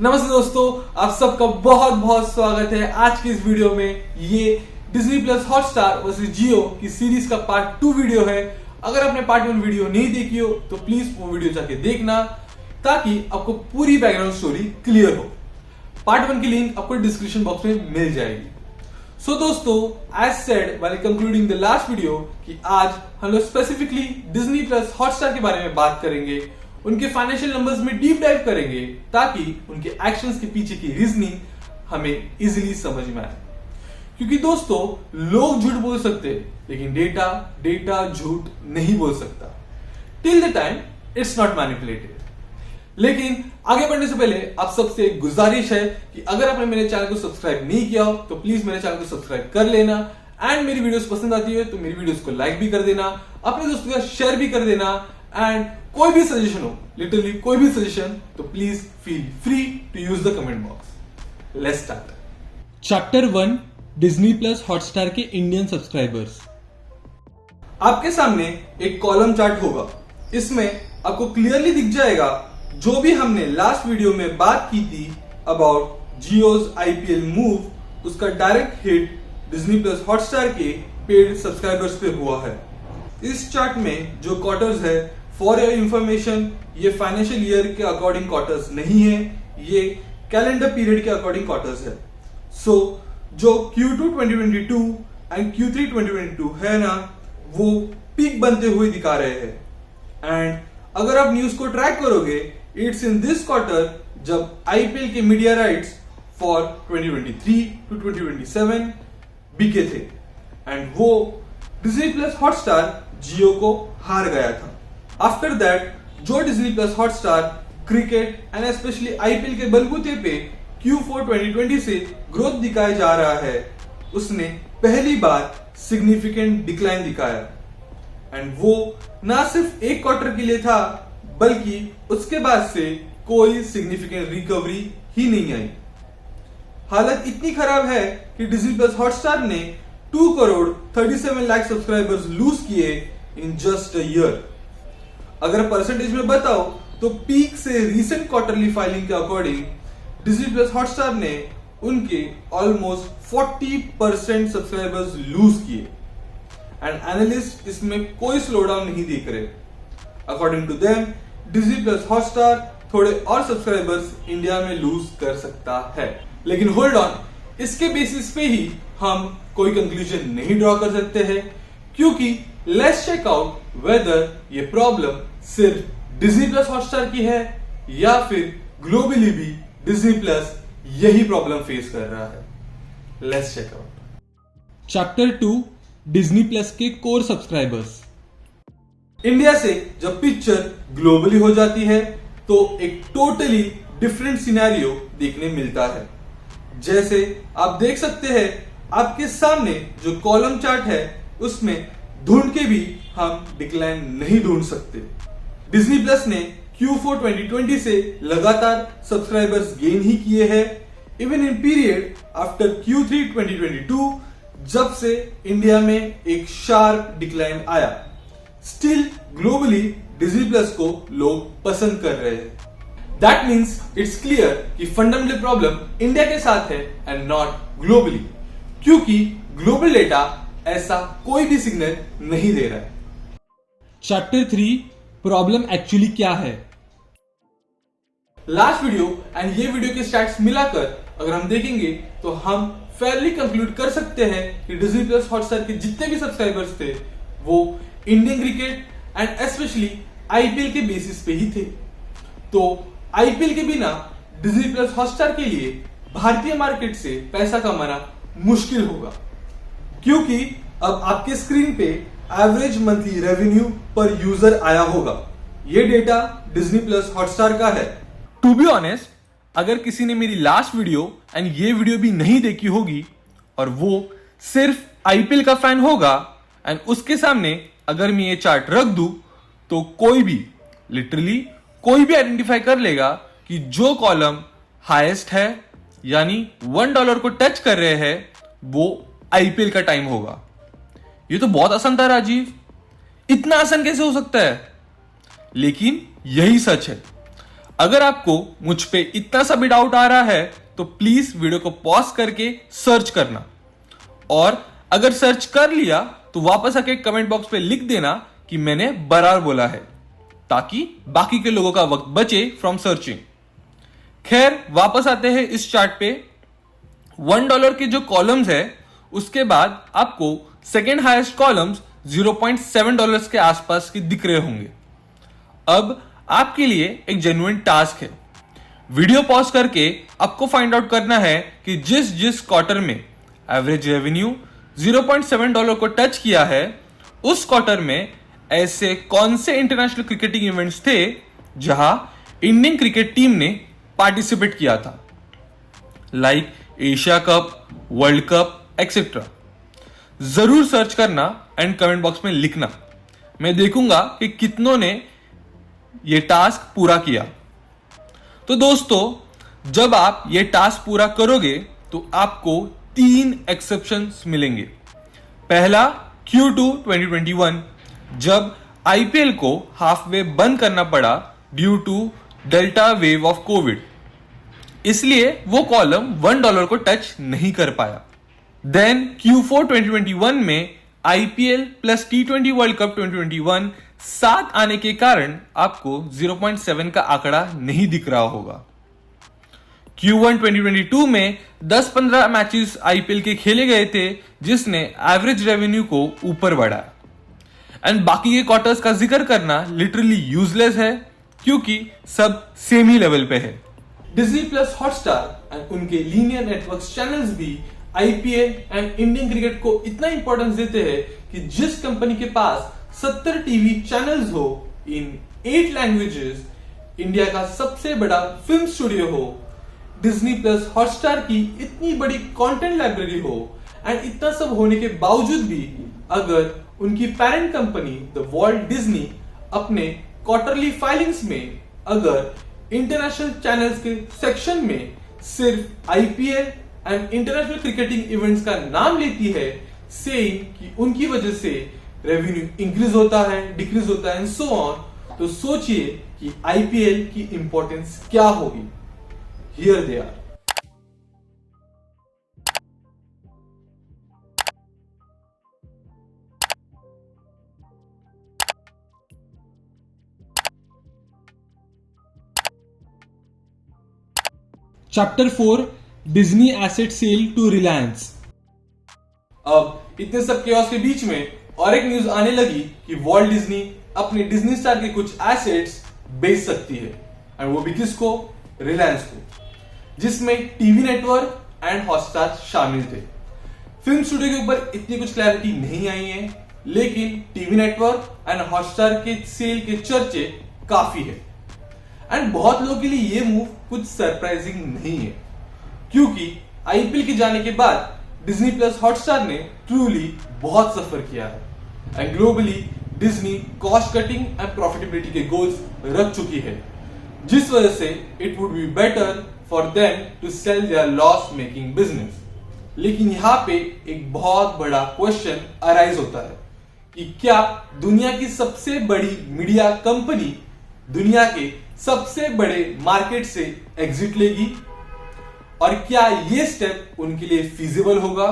नमस्ते दोस्तों, आप सबका बहुत बहुत स्वागत है आज की इस वीडियो में। ये डिज्नी प्लस हॉटस्टार वर्सेस जियो की सीरीज का पार्ट 2 वीडियो है। अगर आपने पार्ट 1 वीडियो नहीं देखी हो तो प्लीज वो वीडियो जाके देखना ताकि आपको पूरी बैकग्राउंड स्टोरी क्लियर हो। पार्ट 1 की लिंक आपको डिस्क्रिप्शन बॉक्स में मिल जाएगी। सो दोस्तों, as said while concluding the last video कि आज हम लोग स्पेसिफिकली डिज्नी प्लस हॉटस्टार के बारे में बात करेंगे, उनके फाइनेंशियल नंबर्स में डीप डाइव करेंगे ताकि उनके एक्शंस के पीछे की रीजनिंग हमें इजीली समझ में आए। क्योंकि दोस्तों, लोग झूठ बोल सकते हैं लेकिन डेटा झूठ नहीं बोल सकता till the time it's not manipulated. लेकिन आगे बढ़ने से पहले आप सबसे एक गुजारिश है कि अगर आपने मेरे चैनल को सब्सक्राइब नहीं किया हो तो प्लीज मेरे चैनल को सब्सक्राइब कर लेना एंड मेरी वीडियोस पसंद आती है तो मेरी वीडियोस को लाइक भी कर देना, अपने दोस्तों के साथ शेयर भी कर देना एंड कोई भी सजेशन हो, लिटरली कोई भी सजेशन, तो please feel free to use the comment box. Let's start. Chapter 1 Disney plus Hotstar के इंडियन सब्सक्राइबर्स। आपके सामने एक कॉलम चार्ट होगा। इसमें आपको क्लियरली दिख जाएगा जो भी हमने लास्ट वीडियो में बात की थी अबाउट जियो's आईपीएल मूव, उसका direct hit Disney plus Hotstar के पेड सब्सक्राइबर्स पे हुआ है। इस चार्ट में जो क्वार्टर्स है, फॉर योर इंफॉर्मेशन, ये फाइनेंशियल ईयर के अकॉर्डिंग क्वार्टर्स नहीं है, ये कैलेंडर पीरियड के अकॉर्डिंग क्वार्टर्स है। सो जो Q2 2022 एंड Q3 2022 है ना, वो पीक बनते हुए दिखा रहे हैं। एंड अगर आप न्यूज को ट्रैक करोगे, इट्स इन दिस क्वार्टर जब आईपीएल के मीडिया राइट्स फॉर 2023 टू 2027 बिके थे एंड वो डिज्नी प्लस हॉटस्टार जियो को हार गया था। आफ्टर दैट जो Disney plus Hotstar cricket and specially IPL के बलबूते पे Q4 2020 से ग्रोथ दिखाया जा रहा है, उसने पहली बार सिग्निफिकेंट डिक्लाइन दिखाया। एंड वो ना सिर्फ एक क्वार्टर के लिए था बल्कि उसके बाद से कोई सिग्निफिकेंट रिकवरी ही नहीं आई। हालत इतनी खराब है कि डिज्नी प्लस हॉटस्टार ने 2 करोड़ 37 लाख सब्सक्राइबर्स लूज किए इन जस्ट अ ईयर। अगर परसेंटेज में बताओ तो पीक से रीसेंट क्वार्टरली फाइलिंग के अकॉर्डिंग डिज्नी प्लस हॉटस्टार ने उनके ऑलमोस्ट 40% सब्सक्राइबर्स लूज किए एंड एनालिस्ट इसमें कोई स्लो डाउन नहीं देख रहे। According to them, Disney plus Hotstar थोड़े और सब्सक्राइबर्स इंडिया में लूज कर सकता है। लेकिन होल्ड ऑन, इसके बेसिस पे ही हम कोई कंक्लूजन नहीं ड्रॉ कर सकते हैं, क्योंकि लेट्स चेक आउट वेदर ये प्रॉब्लम सिर्फ डिज्नी प्लस हॉटस्टार की है या फिर ग्लोबली भी डिज्नी प्लस यही प्रॉब्लम फेस कर रहा है। Let's check out. Chapter 2 Disney plus के कोर सब्सक्राइबर्स। इंडिया से जब पिक्चर ग्लोबली हो जाती है तो एक टोटली डिफरेंट सिनेरियो देखने मिलता है। जैसे आप देख सकते हैं, आपके सामने जो कॉलम चार्ट है उसमें ढूंढ के भी हम डिक्लाइन नहीं ढूंढ सकते। डिज्नी प्लस ने Q4 2020 से लगातार सब्सक्राइबर्स गेन ही किए हैं, even in period after Q3 2022 जब से इंडिया में एक शार्प डिक्लाइन आया। स्टिल ग्लोबली डिज्नी प्लस को लोग पसंद कर रहे हैं। दैट मीन्स इट्स क्लियर कि फंडामेंटल प्रॉब्लम इंडिया के साथ है एंड नॉट ग्लोबली, क्योंकि ग्लोबल डेटा ऐसा कोई भी सिग्नल नहीं दे रहा है। चैप्टर 3 प्रॉब्लम एक्चुअली क्या है। लास्ट वीडियो एंड ये वीडियो के स्टैट्स मिलाकर अगर हम देखेंगे तो हम फेयरली कंक्लूड कर सकते हैं कि डिज्नी प्लस हॉटस्टार के जितने भी सब्सक्राइबर्स थे वो Indian cricket and specially IPL के बेसिस पे ही थे। तो आईपीएल के बिना डिज्नी प्लस हॉटस्टार के लिए भारतीय मार्केट से पैसा कमाना मुश्किल होगा, क्योंकि अब आपके स्क्रीन पे एवरेज मंथली रेवेन्यू पर यूजर आया होगा। ये डेटा डिज्नी प्लस हॉटस्टार का है। टू बी ऑनेस्ट, अगर किसी ने मेरी लास्ट वीडियो एंड ये वीडियो भी नहीं देखी होगी और वो सिर्फ आईपीएल का फैन होगा एंड उसके सामने अगर मैं ये चार्ट रख दूं तो कोई भी, लिटरली कोई भी आइडेंटिफाई कर लेगा कि जो कॉलम हाईएस्ट है यानी $1 को टच कर रहे हैं वो आईपीएल का टाइम होगा। ये तो बहुत आसान था राजीव, इतना आसान कैसे हो सकता है? लेकिन यही सच है। अगर आपको मुझ पे इतना सा भी डाउट आ रहा है तो प्लीज वीडियो को पॉज करके सर्च करना, और अगर सर्च कर लिया तो वापस आके कमेंट बॉक्स पे लिख देना कि मैंने बराबर बोला है, ताकि बाकी के लोगों का वक्त बचे फ्रॉम सर्चिंग। खैर, वापस आते हैं इस चार्ट पे। $1 के जो कॉलम्स है उसके बाद आपको सेकेंड हाईएस्ट कॉलम्स $0.7 के आसपास के दिख रहे होंगे। अब आपके लिए एक जेन्युइन टास्क है, वीडियो पॉज करके आपको फाइंड आउट करना है कि जिस क्वार्टर में एवरेज रेवेन्यू $0.7 को टच किया है, उस क्वार्टर में ऐसे कौन से इंटरनेशनल क्रिकेटिंग इवेंट्स थे जहां इंडियन क्रिकेट टीम ने पार्टिसिपेट किया था, like Asia cup, world cup etcetera. जरूर सर्च करना एंड कमेंट बॉक्स में लिखना। मैं देखूंगा कि कितनों ने यह टास्क पूरा किया। तो दोस्तों, जब आप ये टास्क पूरा करोगे तो आपको 3 एक्सेप्शंस मिलेंगे। पहला, Q2 2021, जब आईपीएल को हाफ वे बंद करना पड़ा due to delta wave of COVID, इसलिए वो कॉलम $1 को टच नहीं कर पाया। देन Q4 2021 में IPL plus T20 world cup 2021 साथ आने के कारण आपको 0.7 का आंकड़ा नहीं दिख रहा होगा। Q1 2022 में 10-15 मैचेस आईपीएल के खेले गए थे, जिसने एवरेज रेवेन्यू को ऊपर बढ़ाया। एंड बाकी के क्वार्टर्स का जिक्र करना लिटरली यूजलेस है, क्योंकि सब सेम ही लेवल पे है। डिज्नी प्लस हॉटस्टार एंड उनके लीनियर नेटवर्क्स चैनल्स भी आईपीएल एंड इंडियन क्रिकेट को इतना इंपॉर्टेंस देते हैं कि जिस कंपनी के पास 70 टीवी चैनल्स हो इन 8 लैंग्वेजेस, इंडिया का सबसे बड़ा फिल्म स्टूडियो हो, डिज्नी प्लस हॉटस्टार की इतनी बड़ी कंटेंट लाइब्रेरी हो, एंड इतना सब होने के बावजूद भी अगर उनकी parent company the Walt Disney अपने क्वार्टरली फाइलिंग्स में अगर इंटरनेशनल चैनल्स के सेक्शन में सिर्फ IPL and international cricketing events का नाम लेती है, सेइंग कि उनकी वजह से रेवेन्यू इंक्रीज होता है, डिक्रीज होता है एंड सो ऑन, तो सोचिए कि आईपीएल की इंपॉर्टेंस क्या होगी। Here they are. Chapter 4, Disney asset sale to Reliance. अब इतने सब केओस के बीच में और एक न्यूज आने लगी कि वॉल्ट डिज्नी अपने डिज्नी स्टार के कुछ एसेट्स बेच सकती है, एंड वो भी किसको? रिलायंस को, जिसमें टीवी नेटवर्क एंड हॉटस्टार शामिल थे। फिल्म स्टूडियो के ऊपर इतनी कुछ क्लैरिटी नहीं आई है, लेकिन टीवी नेटवर्क एंड हॉटस्टार के सेल के चर्चे काफी है। एंड बहुत लोगों के लिए ये मूव कुछ सरप्राइजिंग नहीं है, क्योंकि आईपीएल के जाने के बाद डिज्नी प्लस हॉटस्टार ने ट्रूली बहुत सफर किया है, and globally Disney cost cutting and profitability के गोल्स रख चुकी है, जिस वजह से it would be better for them to sell their loss making business. लेकिन यहां पे एक बहुत बड़ा क्वेश्चन अराइज होता है कि क्या दुनिया की सबसे बड़ी मीडिया कंपनी दुनिया के सबसे बड़े मार्केट से एग्जिट लेगी, और क्या ये स्टेप उनके लिए फीजिबल होगा,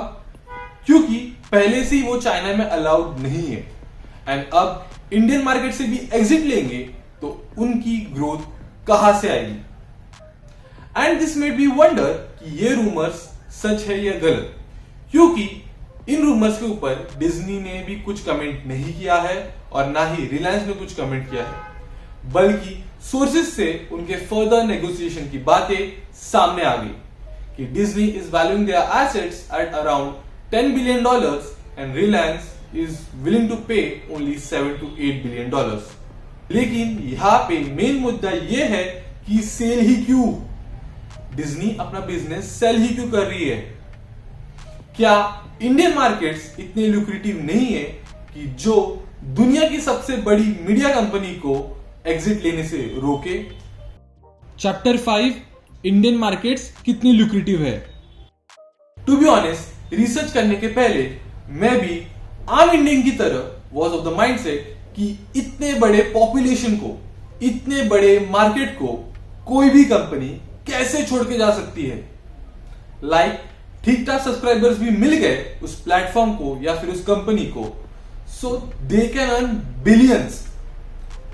क्योंकि पहले से ही वो चाइना में अलाउड नहीं है, एंड अब इंडियन मार्केट से भी एग्जिट लेंगे तो उनकी ग्रोथ कहां से आएगी। And this made be wonder कि ये रूमर्स सच है या गलत, क्योंकि इन रूमर्स के ऊपर डिज्नी ने भी कुछ कमेंट नहीं किया है और ना ही रिलायंस ने कुछ कमेंट किया है, बल्कि सोर्सेस से उनके फर्दर नेगोशिएशन की बातें सामने आ गई कि Disney is valuing their assets at around $10 billion and Reliance is willing to pay only $7 to 8 billion। लेकिन यहां पे मेन मुद्दा यह है कि सेल ही क्यों? डिज्नी अपना बिजनेस सेल ही क्यों कर रही है? क्या इंडियन मार्केट्स इतने लुक्रेटिव नहीं है कि जो दुनिया की सबसे बड़ी मीडिया कंपनी को एग्जिट लेने से रोके? चैप्टर 5, इंडियन मार्केट्स कितनी लुक्रेटिव है। टू बी ऑनेस्ट, रिसर्च करने के पहले मैं भी आम इंडियन की तरह वॉज ऑफ द माइंडसेट कि इतने बड़े पॉपुलेशन को, इतने बड़े मार्केट को कोई भी कंपनी कैसे छोड़ के जा सकती है। ठीक ठाक सब्सक्राइबर्स भी मिल गए उस प्लेटफॉर्म को या फिर उस कंपनी को, सो दे कैन अर्न बिलियंस।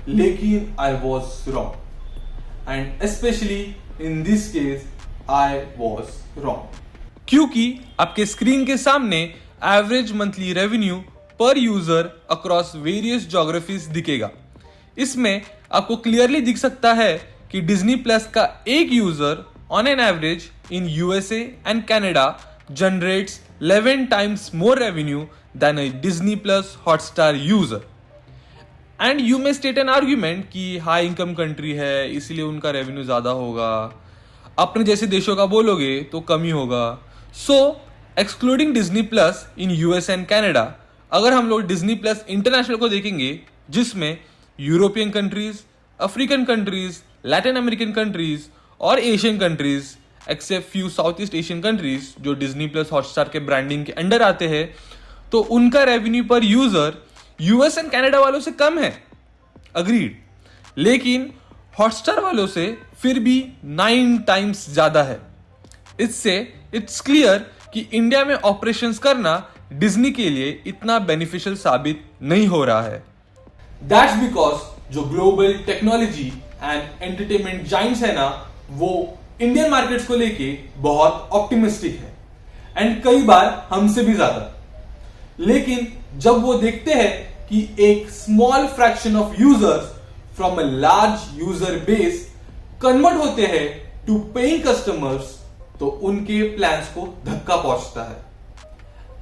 लेकिन I was wrong and specially in this case I was wrong, क्योंकि आपके स्क्रीन के सामने एवरेज मंथली रेवेन्यू पर यूजर अक्रॉस वेरियस ज्योग्राफीज दिखेगा। इसमें आपको क्लियरली दिख सकता है कि डिज्नी प्लस का एक user on an average in USA and Canada generates 11 times more revenue than a Disney Plus Hotstar user. And you may state an argument कि हाई इनकम कंट्री है इसलिए उनका रेवेन्यू ज्यादा होगा, अपने जैसे देशों का बोलोगे तो कम ही होगा। So excluding Disney plus in US and Canada, अगर हम लोग डिज्नी प्लस इंटरनेशनल को देखेंगे जिसमें European countries, African countries, Latin American countries और Asian countries except few south east Asian countries जो डिज्नी प्लस हॉटस्टार के ब्रांडिंग के अंडर आते हैं, तो उनका रेवेन्यू पर यूजर यूएस एंड कनाडा वालों से कम है, अग्रीड, लेकिन हॉटस्टार वालों से फिर भी 9 times ज्यादा है। इससे इट्स क्लियर कि इंडिया में ऑपरेशंस करना डिज्नी के लिए इतना बेनिफिशियल साबित नहीं हो रहा है। दैट्स बिकॉज जो global technology and entertainment Giants है ना, वो इंडियन मार्केट्स को लेके बहुत ऑप्टिमिस्टिक है एंड कई बार हमसे भी ज्यादा। लेकिन जब वो देखते हैं कि एक small fraction of users from a large user base convert होते हैं टू पेइंग कस्टमर्स, तो उनके प्लान्स को धक्का पहुंचता है।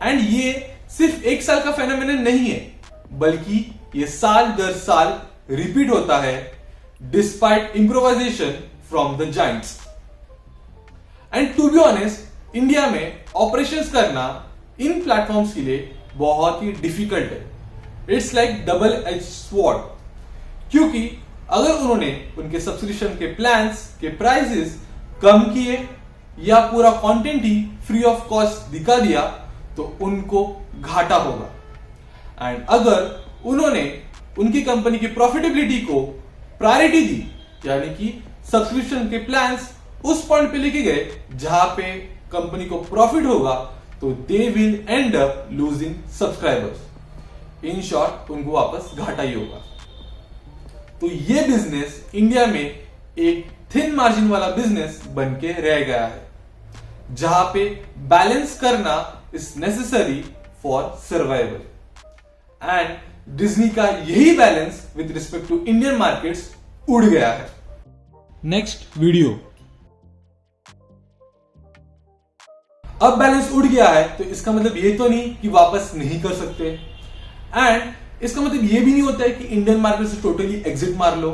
एंड ये सिर्फ एक साल का फेनोमेनन नहीं है, बल्कि ये साल दर साल रिपीट होता है despite improvisation from the giants. And to be honest, India में ऑपरेशंस करना इन प्लेटफॉर्म्स के लिए बहुत ही डिफिकल्ट है। It's like double edge sword, क्योंकि अगर उन्होंने उनके सब्सक्रिप्शन के प्लान्स के प्राइसेस कम किए या पूरा content he free of cost दिखा दिया तो उनको घाटा होगा। एंड अगर उन्होंने उनकी कंपनी की प्रॉफिटेबिलिटी को प्रायोरिटी दी, यानी कि सब्सक्रिप्शन के प्लान्स उस पॉइंट पे लेके गए जहां पे कंपनी को प्रॉफिट होगा, तो they will and up losing subscribers. In short, उनको वापस घाटा ही होगा। तो ये बिजनेस इंडिया में एक थिन मार्जिन वाला बिजनेस बन के रह गया है, जहां पे बैलेंस करना is necessary for survival. And Disney का यही balance with respect to Indian markets उड़ गया है। Next video. अब बैलेंस उड़ गया है तो इसका मतलब ये तो नहीं कि वापस नहीं कर सकते, एंड इसका मतलब ये भी नहीं होता है कि इंडियन मार्केट से टोटली एग्जिट मार लो,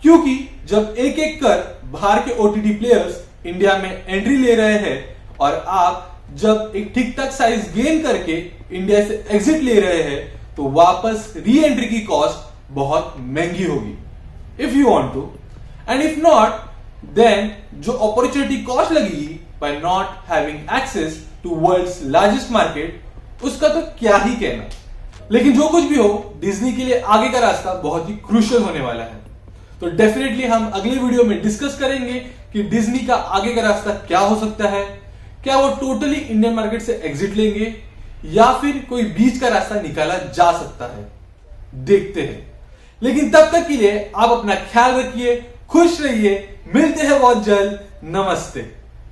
क्योंकि जब एक एक कर बाहर के ओटीटी प्लेयर्स इंडिया में एंट्री ले रहे हैं और आप जब एक ठीक ठाक साइज गेन करके इंडिया से एग्जिट ले रहे हैं, तो वापस री एंट्री की कॉस्ट बहुत महंगी होगी if you want to, and if not then जो अपॉर्चुनिटी कॉस्ट लगेगी by not having access to world's largest market, उसका तो क्या ही कहना। लेकिन जो कुछ भी हो, डिज्नी के लिए आगे का रास्ता बहुत ही क्रूशियल होने वाला है। तो डेफिनेटली हम अगले वीडियो में डिस्कस करेंगे कि डिज्नी का आगे का रास्ता क्या हो सकता है। क्या वो टोटली इंडियन मार्केट से एग्जिट लेंगे या फिर कोई बीच का रास्ता निकाला जा सकता है, देखते हैं। लेकिन तब तक के लिए आप अपना ख्याल रखिए, खुश रहिए, मिलते हैं बहुत जल्द। नमस्ते।